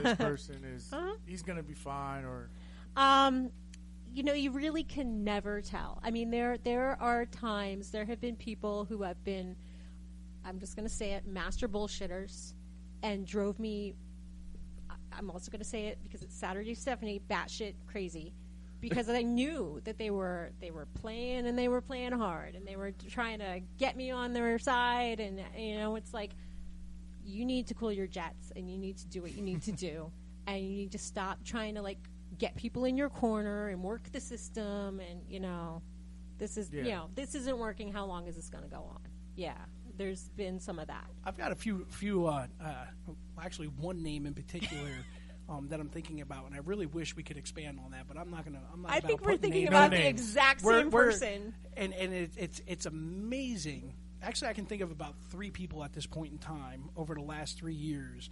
this person is he's going to be fine, or you really can never tell. I mean, there are times, there have been people who have been, I'm just going to say it, master bullshitters, and drove me, I'm also going to say it because it's Saturday Stephanie, batshit crazy, because I knew that they were playing, and they were playing hard, and they were trying to get me on their side, and it's like, you need to cool your jets, and you need to do what you need to do, and you need to stop trying to get people in your corner and work the system, and this isn't working. How long is this going to go on? Yeah, there's been some of that. I've got a few actually one name in particular that I'm thinking about, and I really wish we could expand on that, but I'm not gonna. I think we're thinking about the exact same person, and it's amazing. Actually, I can think of about 3 people at this point in time over the last 3 years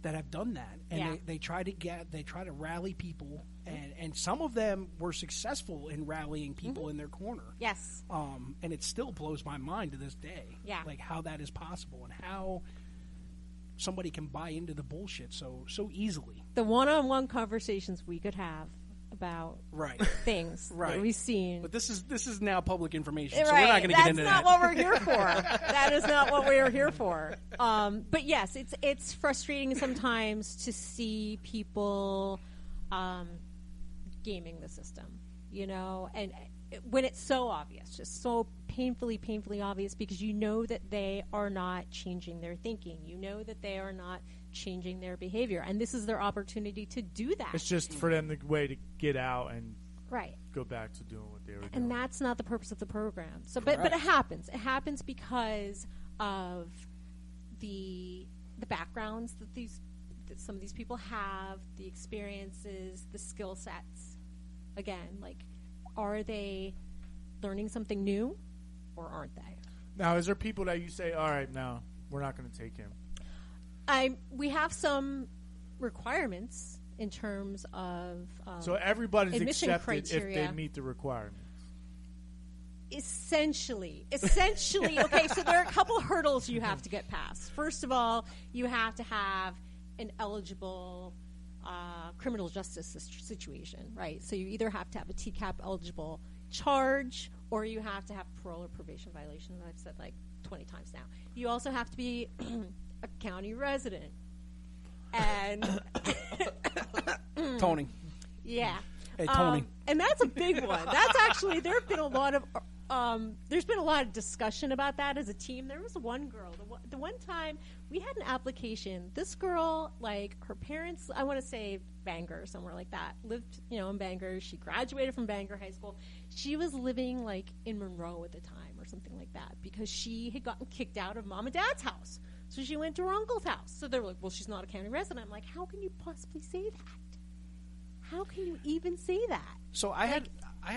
that have done that, and they try to rally people, and some of them were successful in rallying people in their corner. Yes, and it still blows my mind to this day. Yeah, like how that is possible and how somebody can buy into the bullshit so easily. The one-on-one conversations we could have about things that we've seen. But this is now public information, so we're not going to get into that. That's not what we're here for. That is not what we are here for. But yes, it's frustrating sometimes to see people gaming the system, and when it's so obvious, just so painfully obvious, because you know that they are not changing their thinking. You know that they are not changing their behavior, and this is their opportunity to do that. It's just for them the way to get out and go back to doing what they were doing. And that's not the purpose of the program. So, but it happens. It happens because of the backgrounds that some of these people have, the experiences, the skill sets. Again, are they learning something new, or aren't they? Now, is there people that you say, all right, no, we're not going to take him? We have some requirements in terms of so everybody's accepted criteria. If they meet the requirements. Essentially. Okay, so there are a couple hurdles you have to get past. First of all, you have to have an eligible criminal justice situation, right? So you either have to have a TCAP eligible charge, or you have to have parole or probation violation. I've said 20 times now. You also have to be a county resident. And Tony. Yeah. Hey, Tony. And that's a big one. That's actually, there have been a lot of there's been a lot of discussion about that as a team. There was one girl, the one time we had an application. This girl, her parents, I want to say Bangor, somewhere like that, lived, in Bangor. She graduated from Bangor High School. She was living in Monroe at the time or something like that, because she had gotten kicked out of mom and dad's house. So she went to her uncle's house. So they were like, well, she's not a county resident. I'm like, how can you possibly say that? How can you even say that? So I had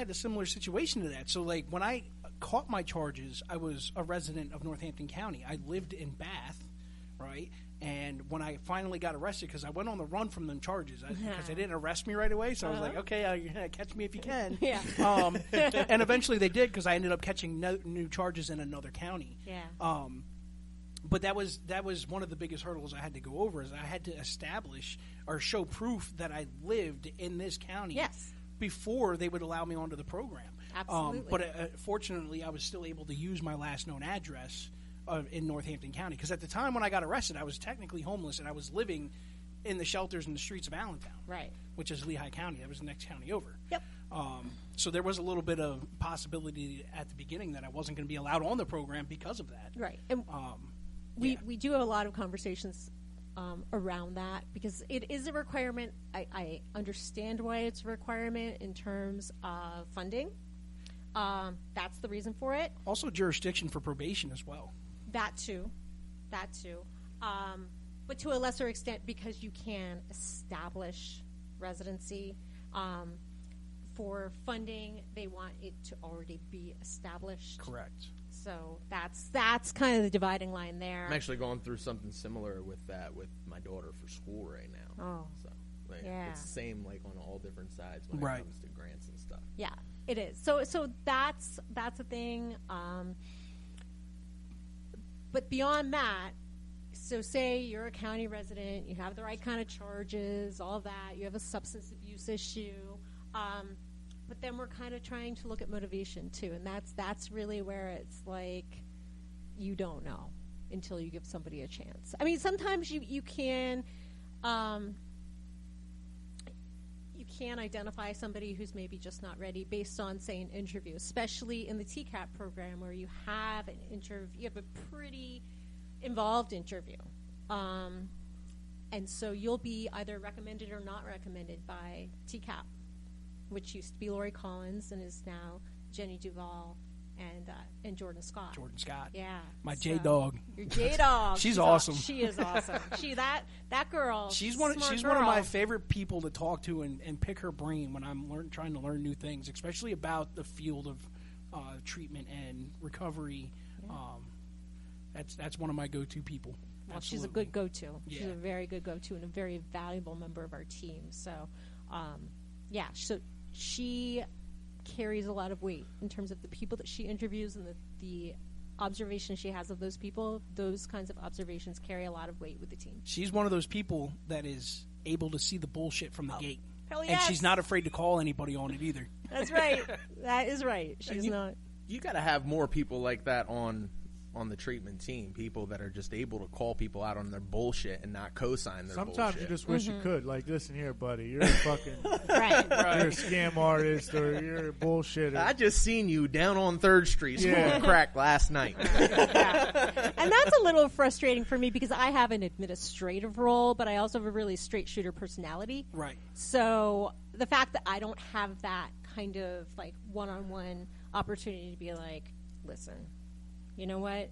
a similar situation to that. So when I caught my charges, I was a resident of Northampton County. I lived in Bath, right? And when I finally got arrested, because I went on the run from them charges, because they didn't arrest me right away, so I was like, okay, catch me if you can. Yeah. And eventually they did, because I ended up catching new charges in another county. Yeah. But that was one of the biggest hurdles I had to go over, is I had to establish or show proof that I lived in this county before they would allow me onto the program. Absolutely. But fortunately, I was still able to use my last known address in Northampton County, because at the time when I got arrested, I was technically homeless, and I was living in the shelters in the streets of Allentown, right, which is Lehigh County. That was the next county over. Yep. So there was a little bit of possibility at the beginning that I wasn't going to be allowed on the program because of that. Right. And we do have a lot of conversations around that, because it is a requirement. I understand why it's a requirement in terms of funding. That's the reason for it. Also jurisdiction for probation as well. That too. But to a lesser extent, because you can establish residency. For funding, they want it to already be established. Correct. So that's kind of the dividing line there. I'm actually going through something similar with that with my daughter for school right now. Oh. So it's the same on all different sides when it comes to grants and stuff. Yeah, it is. So that's a thing. But beyond that, So say you're a county resident, you have the right kind of charges, all that, you have a substance abuse issue, but then we're kind of trying to look at motivation too, and that's really where it's like you don't know until you give somebody a chance. I mean, sometimes you can identify somebody who's maybe just not ready based on, say, an interview, especially in the TCAP program where you have an interview, you have a pretty involved interview. And so you'll be either recommended or not recommended by TCAP, which used to be Lori Collins and is now Jenny Duvall and Jordan Scott. Jordan Scott. Yeah. My J-Dog. Your J-Dog. She's awesome. She is awesome. That girl. She's one of my favorite people to talk to and pick her brain when I'm trying to learn new things, especially about the field of treatment and recovery. Yeah. That's one of my go-to people. Well, Absolutely. she's a good go-to. Yeah. She's a very good go-to and a very valuable member of our team. So, so she carries a lot of weight in terms of the people that she interviews and the observations she has of those people. Those kinds of observations carry a lot of weight with the team. She's one of those people that is able to see the bullshit from the gate. Hell yes. And she's not afraid to call anybody on it either. That's right. That is right. She's not. You got to have more people like that on the treatment team, people that are just able to call people out on their bullshit and not co-sign their Sometimes bullshit. you just wish you could. Like, listen here, buddy. You're a fucking Right. you're a scam artist or you're a bullshitter. I just seen you down on 3rd Street smoking crack last night. Yeah. And that's a little frustrating for me because I have an administrative role, but I also have a really straight shooter personality. Right. So the fact that I don't have that kind of like one-on-one opportunity to be like, listen, you know what?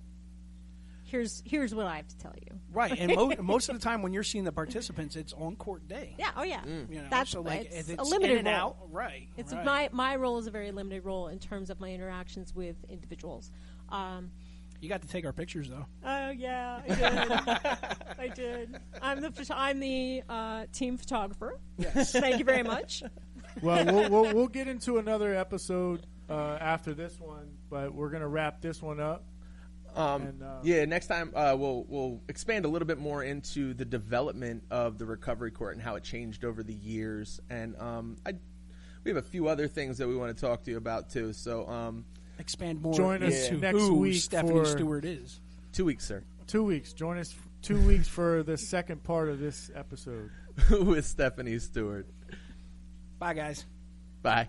Here's what I have to tell you. Right, and most of the time when you're seeing the participants, it's on court day. Yeah. Oh yeah. You know, That's so like it's it's a limited in and role. out. Right. It's right. my role is a very limited role in terms of my interactions with individuals. You got to take our pictures though. Oh yeah, I did. I did. I'm the team photographer. Yes. Thank you very much. Well, we'll get into another episode after this one, but we're gonna wrap this one up. Next time we'll expand a little bit more into the development of the recovery court and how it changed over the years, and we have a few other things that we want to talk to you about too. So expand more. Join us into next who week Stephanie for Steward is. 2 weeks, sir. 2 weeks. Join us 2 weeks for the second part of this episode with Stephanie Steward. Bye, guys. Bye.